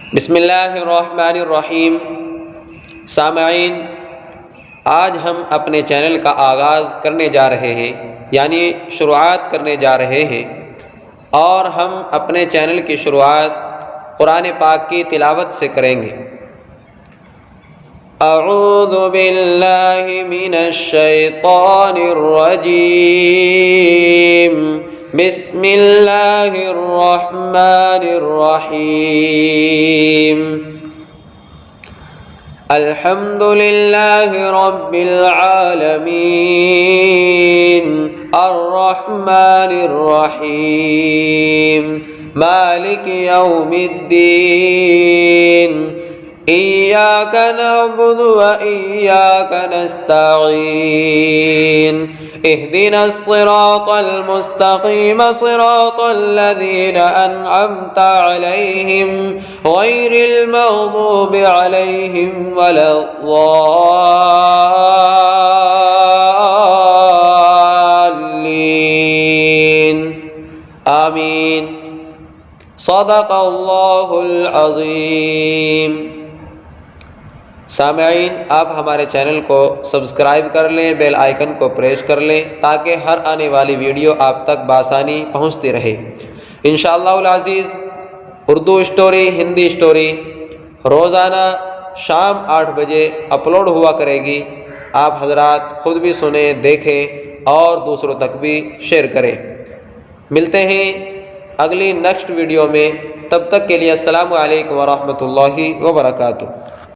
बिस्मिल्लाहिर्रहमानिर्रहीम। सामईन, आज हम अपने चैनल का आगाज़ करने जा रहे हैं, यानी शुरुआत करने जा रहे हैं, और हम अपने चैनल की शुरुआत कुरान पाक की तिलावत से करेंगे। अऊज़ु बिल्लाहि मिनश शैतानिर रजीम। बिस्मिल्लाहिर रहमानिर रहीम। अल्हम्दुलिल्लाहि रब्बिल आलमीन, अर्रहमानिर रहीम, मालिकि यौमिद्दीन, इय्याका नअबुदु व इय्याका नस्तईन, इहदिनस सिरातल मुस्तकीम सिरातल लज़ीना अनअमता अलैहिम गैरिल मग़दूबि अलैहिम वलद्दाल्लीन। आमीन। सदक़ल्लाहुल अज़ीम। सामईन, आप हमारे चैनल को सब्सक्राइब कर लें, बेल आइकन को प्रेस कर लें, ताकि हर आने वाली वीडियो आप तक बासानी पहुंचती रहे। इंशाअल्लाहुल अज़ीज़ उर्दू स्टोरी, हिंदी स्टोरी रोज़ाना शाम 8 बजे अपलोड हुआ करेगी। आप हजरात खुद भी सुने, देखें और दूसरों तक भी शेयर करें। मिलते हैं अगली नेक्स्ट वीडियो में। तब तक के लिए अस्सलामु अलैकुम व रहमतुल्लाहि व बरकातुहू।